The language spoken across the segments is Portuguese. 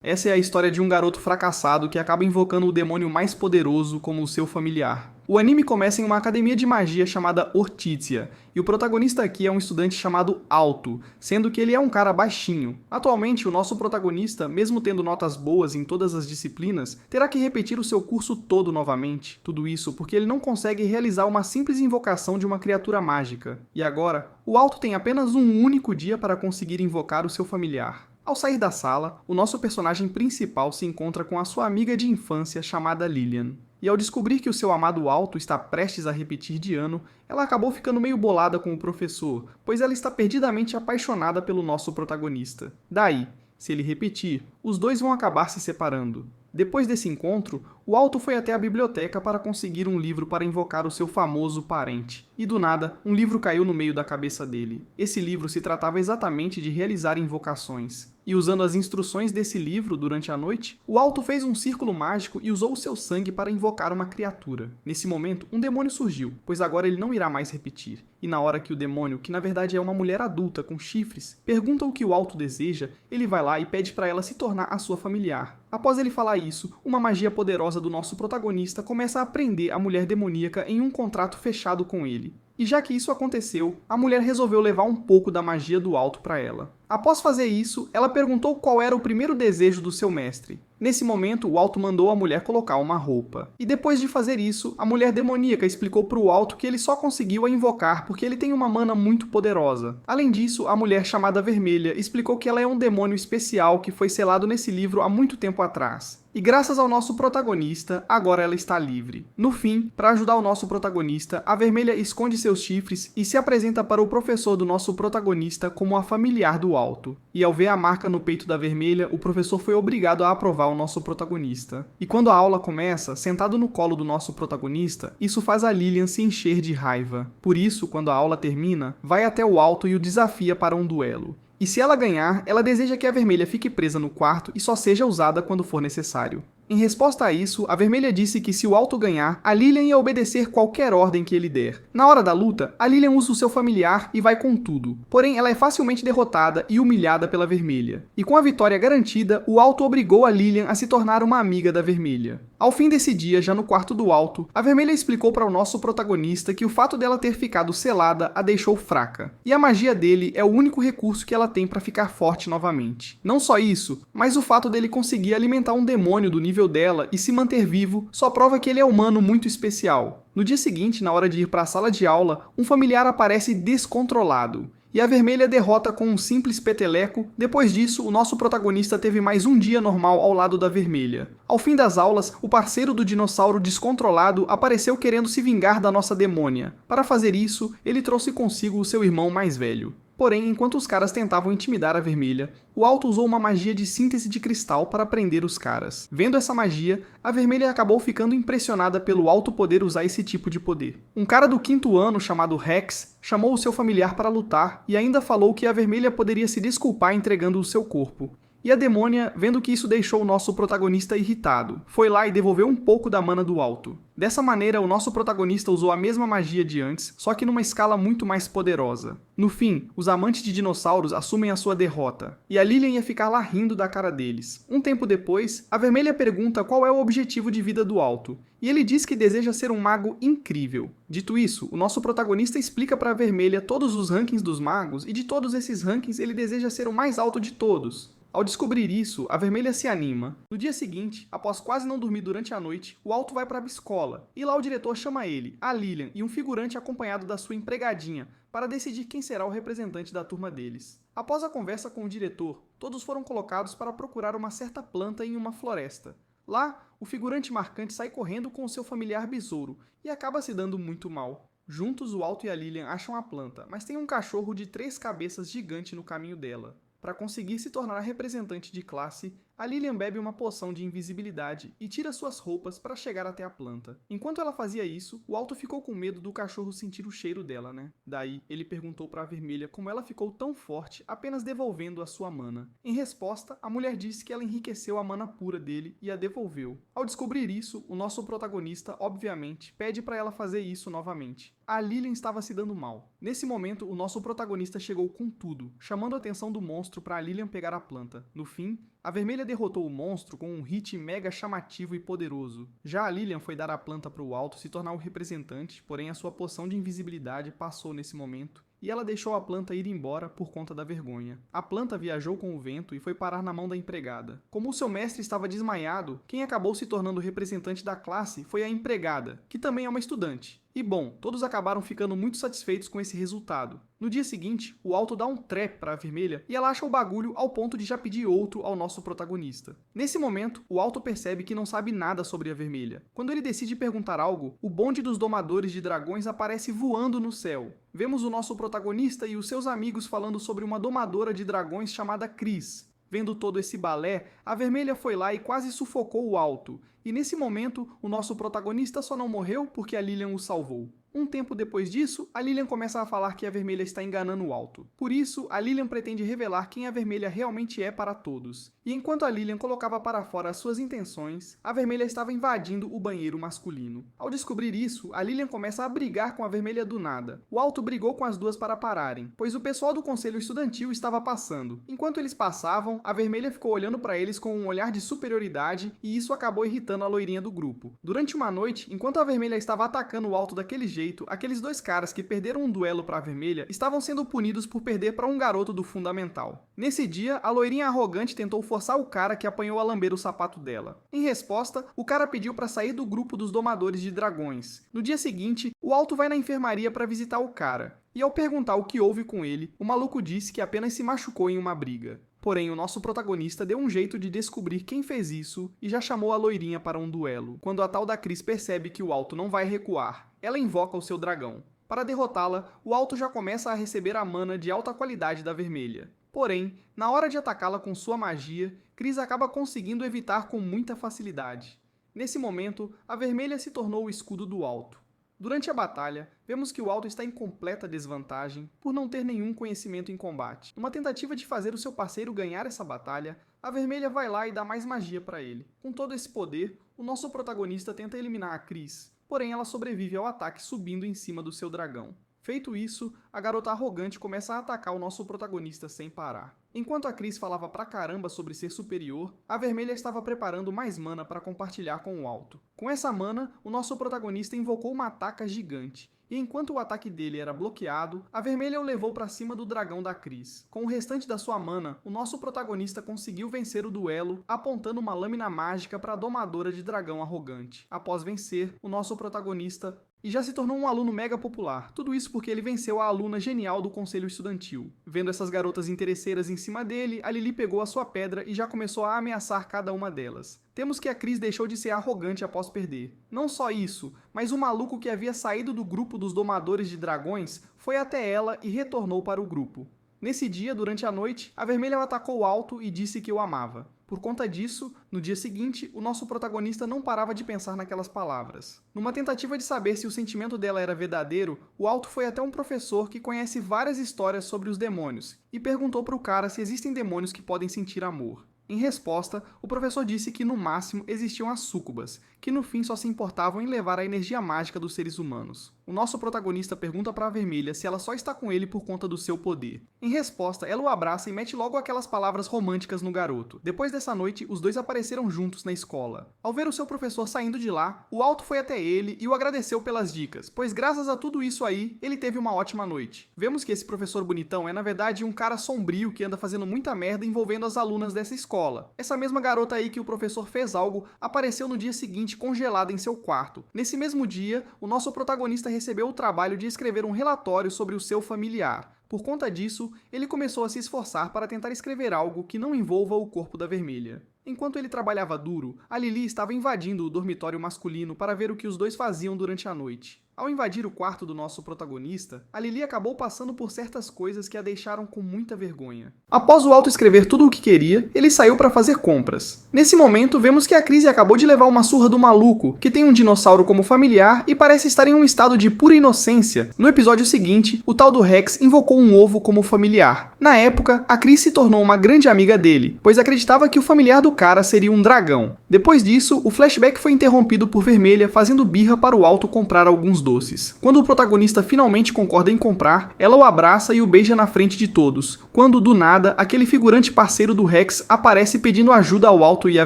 Essa é a história de um garoto fracassado que acaba invocando o demônio mais poderoso como o seu familiar. O anime começa em uma academia de magia chamada Orticia, e o protagonista aqui é um estudante chamado Alto, sendo que ele é um cara baixinho. Atualmente, o nosso protagonista, mesmo tendo notas boas em todas as disciplinas, terá que repetir o seu curso todo novamente. Tudo isso porque ele não consegue realizar uma simples invocação de uma criatura mágica. E agora, o Alto tem apenas um único dia para conseguir invocar o seu familiar. Ao sair da sala, o nosso personagem principal se encontra com a sua amiga de infância chamada Lilian. E ao descobrir que o seu amado Alto está prestes a repetir de ano, ela acabou ficando meio bolada com o professor, pois ela está perdidamente apaixonada pelo nosso protagonista. Daí, se ele repetir, os dois vão acabar se separando. Depois desse encontro, o Alto foi até a biblioteca para conseguir um livro para invocar o seu famoso parente. E do nada, um livro caiu no meio da cabeça dele. Esse livro se tratava exatamente de realizar invocações. E usando as instruções desse livro durante a noite, o Alto fez um círculo mágico e usou o seu sangue para invocar uma criatura. Nesse momento, um demônio surgiu, pois agora ele não irá mais repetir. E na hora que o demônio, que na verdade é uma mulher adulta com chifres, pergunta o que o Alto deseja, ele vai lá e pede para ela se tornar a sua familiar. Após ele falar isso, uma magia poderosa do nosso protagonista começa a prender a mulher demoníaca em um contrato fechado com ele. E já que isso aconteceu, a mulher resolveu levar um pouco da magia do Alto para ela. Após fazer isso, ela perguntou qual era o primeiro desejo do seu mestre. Nesse momento, o Alto mandou a mulher colocar uma roupa. E depois de fazer isso, a mulher demoníaca explicou para o Alto que ele só conseguiu a invocar porque ele tem uma mana muito poderosa. Além disso, a mulher chamada Vermelha explicou que ela é um demônio especial que foi selado nesse livro há muito tempo atrás. E graças ao nosso protagonista, agora ela está livre. No fim, para ajudar o nosso protagonista, a Vermelha esconde seus chifres e se apresenta para o professor do nosso protagonista como a familiar do Alto. E ao ver a marca no peito da Vermelha, o professor foi obrigado a aprovar o nosso protagonista. E quando a aula começa, sentado no colo do nosso protagonista, isso faz a Lilian se encher de raiva. Por isso, quando a aula termina, vai até o Alto e o desafia para um duelo. E se ela ganhar, ela deseja que a Vermelha fique presa no quarto e só seja usada quando for necessário. Em resposta a isso, a Vermelha disse que se o Alto ganhar, a Lilian ia obedecer qualquer ordem que ele der. Na hora da luta, a Lilian usa o seu familiar e vai com tudo. Porém, ela é facilmente derrotada e humilhada pela Vermelha. E com a vitória garantida, o Alto obrigou a Lilian a se tornar uma amiga da Vermelha. Ao fim desse dia, já no quarto do Alto, a Vermelha explicou para o nosso protagonista que o fato dela ter ficado selada a deixou fraca. E a magia dele é o único recurso que ela tem para ficar forte novamente. Não só isso, mas o fato dele conseguir alimentar um demônio do nível dela e se manter vivo só prova que ele é humano muito especial. No dia seguinte, na hora de ir para a sala de aula, um familiar aparece descontrolado. E a Vermelha derrota com um simples peteleco. Depois disso, o nosso protagonista teve mais um dia normal ao lado da Vermelha. Ao fim das aulas, o parceiro do dinossauro descontrolado apareceu querendo se vingar da nossa demônia. Para fazer isso, ele trouxe consigo o seu irmão mais velho. Porém, enquanto os caras tentavam intimidar a Vermelha, o Alto usou uma magia de síntese de cristal para prender os caras. Vendo essa magia, a Vermelha acabou ficando impressionada pelo Alto poder usar esse tipo de poder. Um cara do 5º ano, chamado Rex, chamou o seu familiar para lutar e ainda falou que a Vermelha poderia se desculpar entregando o seu corpo. E a demônia, vendo que isso deixou o nosso protagonista irritado, foi lá e devolveu um pouco da mana do Alto. Dessa maneira, o nosso protagonista usou a mesma magia de antes, só que numa escala muito mais poderosa. No fim, os amantes de dinossauros assumem a sua derrota, e a Lilian ia ficar lá rindo da cara deles. Um tempo depois, a Vermelha pergunta qual é o objetivo de vida do Alto, e ele diz que deseja ser um mago incrível. Dito isso, o nosso protagonista explica para a Vermelha todos os rankings dos magos, e de todos esses rankings ele deseja ser o mais alto de todos. Ao descobrir isso, a Vermelha se anima. No dia seguinte, após quase não dormir durante a noite, o Alto vai para a escola, e lá o diretor chama ele, a Lilian e um figurante acompanhado da sua empregadinha, para decidir quem será o representante da turma deles. Após a conversa com o diretor, todos foram colocados para procurar uma certa planta em uma floresta. Lá, o figurante marcante sai correndo com o seu familiar besouro, e acaba se dando muito mal. Juntos, o Alto e a Lilian acham a planta, mas tem um cachorro de 3 cabeças gigante no caminho dela. Para conseguir se tornar representante de classe, a Lilian bebe uma poção de invisibilidade e tira suas roupas para chegar até a planta. Enquanto ela fazia isso, o Alto ficou com medo do cachorro sentir o cheiro dela, né? Daí, ele perguntou para a Vermelha como ela ficou tão forte apenas devolvendo a sua mana. Em resposta, a mulher disse que ela enriqueceu a mana pura dele e a devolveu. Ao descobrir isso, o nosso protagonista, obviamente, pede para ela fazer isso novamente. A Lilian estava se dando mal. Nesse momento, o nosso protagonista chegou com tudo, chamando a atenção do monstro para a Lilian pegar a planta. No fim, A Vermelha derrotou o monstro com um hit mega chamativo e poderoso. Já a Lilian foi dar a planta para o Alto se tornar o representante, porém a sua poção de invisibilidade passou nesse momento, e ela deixou a planta ir embora por conta da vergonha. A planta viajou com o vento e foi parar na mão da empregada. Como o seu mestre estava desmaiado, quem acabou se tornando o representante da classe foi a empregada, que também é uma estudante. E bom, todos acabaram ficando muito satisfeitos com esse resultado. No dia seguinte, o Alto dá um trap para a Vermelha e ela acha o bagulho ao ponto de já pedir outro ao nosso protagonista. Nesse momento, o Alto percebe que não sabe nada sobre a Vermelha. Quando ele decide perguntar algo, o bonde dos domadores de dragões aparece voando no céu. Vemos o nosso protagonista e os seus amigos falando sobre uma domadora de dragões chamada Cris. Vendo todo esse balé, a Vermelha foi lá e quase sufocou o Alto. E nesse momento, o nosso protagonista só não morreu porque a Lilian o salvou. Um tempo depois disso, a Lilian começa a falar que a Vermelha está enganando o Alto. Por isso, a Lilian pretende revelar quem a Vermelha realmente é para todos. E enquanto a Lilian colocava para fora as suas intenções, a Vermelha estava invadindo o banheiro masculino. Ao descobrir isso, a Lilian começa a brigar com a Vermelha do nada. O Alto brigou com as duas para pararem, pois o pessoal do conselho estudantil estava passando. Enquanto eles passavam, a Vermelha ficou olhando para eles com um olhar de superioridade e isso acabou irritando a loirinha do grupo. Durante uma noite, enquanto a Vermelha estava atacando o Alto daquele jeito, aqueles dois caras que perderam um duelo para a Vermelha estavam sendo punidos por perder para um garoto do fundamental. Nesse dia, a loirinha arrogante tentou forçar o cara que apanhou a lamber o sapato dela. Em resposta, o cara pediu para sair do grupo dos domadores de dragões. No dia seguinte, o Alto vai na enfermaria para visitar o cara. E ao perguntar o que houve com ele, o maluco disse que apenas se machucou em uma briga. Porém, o nosso protagonista deu um jeito de descobrir quem fez isso e já chamou a loirinha para um duelo. Quando a tal da Cris percebe que o Alto não vai recuar, ela invoca o seu dragão. Para derrotá-la, o Alto já começa a receber a mana de alta qualidade da Vermelha. Porém, na hora de atacá-la com sua magia, Cris acaba conseguindo evitar com muita facilidade. Nesse momento, a Vermelha se tornou o escudo do Alto. Durante a batalha, vemos que o Alto está em completa desvantagem por não ter nenhum conhecimento em combate. Numa tentativa de fazer o seu parceiro ganhar essa batalha, a Vermelha vai lá e dá mais magia para ele. Com todo esse poder, o nosso protagonista tenta eliminar a Cris, porém ela sobrevive ao ataque subindo em cima do seu dragão. Feito isso, a garota arrogante começa a atacar o nosso protagonista sem parar. Enquanto a Cris falava pra caramba sobre ser superior, a Vermelha estava preparando mais mana para compartilhar com o Alto. Com essa mana, o nosso protagonista invocou uma ataca gigante, e enquanto o ataque dele era bloqueado, a Vermelha o levou para cima do dragão da Cris. Com o restante da sua mana, o nosso protagonista conseguiu vencer o duelo, apontando uma lâmina mágica para a domadora de dragão arrogante. Após vencer, o nosso protagonista e já se tornou um aluno mega popular. Tudo isso porque ele venceu a aluna genial do conselho estudantil. Vendo essas garotas interesseiras em cima dele, a Lili pegou a sua pedra e já começou a ameaçar cada uma delas. Temos que a Cris deixou de ser arrogante após perder. Não só isso, mas o maluco que havia saído do grupo dos domadores de dragões foi até ela e retornou para o grupo. Nesse dia, durante a noite, a Vermelha o atacou Alto e disse que o amava. Por conta disso, no dia seguinte, o nosso protagonista não parava de pensar naquelas palavras. Numa tentativa de saber se o sentimento dela era verdadeiro, o Alto foi até um professor que conhece várias histórias sobre os demônios e perguntou para o cara se existem demônios que podem sentir amor. Em resposta, o professor disse que no máximo existiam as súcubas, que no fim só se importavam em levar a energia mágica dos seres humanos. O nosso protagonista pergunta para a Vermelha se ela só está com ele por conta do seu poder. Em resposta, ela o abraça e mete logo aquelas palavras românticas no garoto. Depois dessa noite, os dois apareceram juntos na escola. Ao ver o seu professor saindo de lá, o Alto foi até ele e o agradeceu pelas dicas, pois graças a tudo isso aí, ele teve uma ótima noite. Vemos que esse professor bonitão é na verdade um cara sombrio que anda fazendo muita merda envolvendo as alunas dessa escola. Essa mesma garota aí que o professor fez algo, apareceu no dia seguinte congelada em seu quarto. Nesse mesmo dia, o nosso protagonista recebeu o trabalho de escrever um relatório sobre o seu familiar. Por conta disso, ele começou a se esforçar para tentar escrever algo que não envolva o corpo da Vermelha. Enquanto ele trabalhava duro, a Lili estava invadindo o dormitório masculino para ver o que os dois faziam durante a noite. Ao invadir o quarto do nosso protagonista, a Lili acabou passando por certas coisas que a deixaram com muita vergonha. Após o Alto escrever tudo o que queria, ele saiu para fazer compras. Nesse momento, vemos que a Cris acabou de levar uma surra do maluco, que tem um dinossauro como familiar e parece estar em um estado de pura inocência. No episódio seguinte, o tal do Rex invocou um ovo como familiar. Na época, a Cris se tornou uma grande amiga dele, pois acreditava que o familiar do cara seria um dragão. Depois disso, o flashback foi interrompido por Vermelha fazendo birra para o Alto comprar alguns doces. doces. Quando o protagonista finalmente concorda em comprar, ela o abraça e o beija na frente de todos, quando, do nada, aquele figurante parceiro do Rex aparece pedindo ajuda ao Alto e à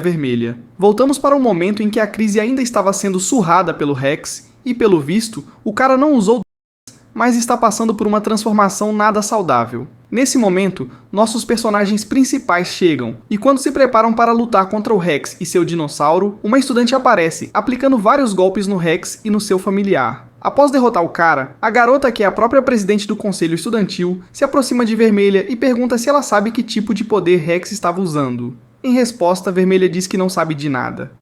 Vermelha. Voltamos para um momento em que a crise ainda estava sendo surrada pelo Rex, e pelo visto, o cara não usou mas está passando por uma transformação nada saudável. Nesse momento, nossos personagens principais chegam, e quando se preparam para lutar contra o Rex e seu dinossauro, uma estudante aparece, aplicando vários golpes no Rex e no seu familiar. Após derrotar o cara, a garota, que é a própria presidente do conselho estudantil, se aproxima de Vermelha e pergunta se ela sabe que tipo de poder Rex estava usando. Em resposta, Vermelha diz que não sabe de nada.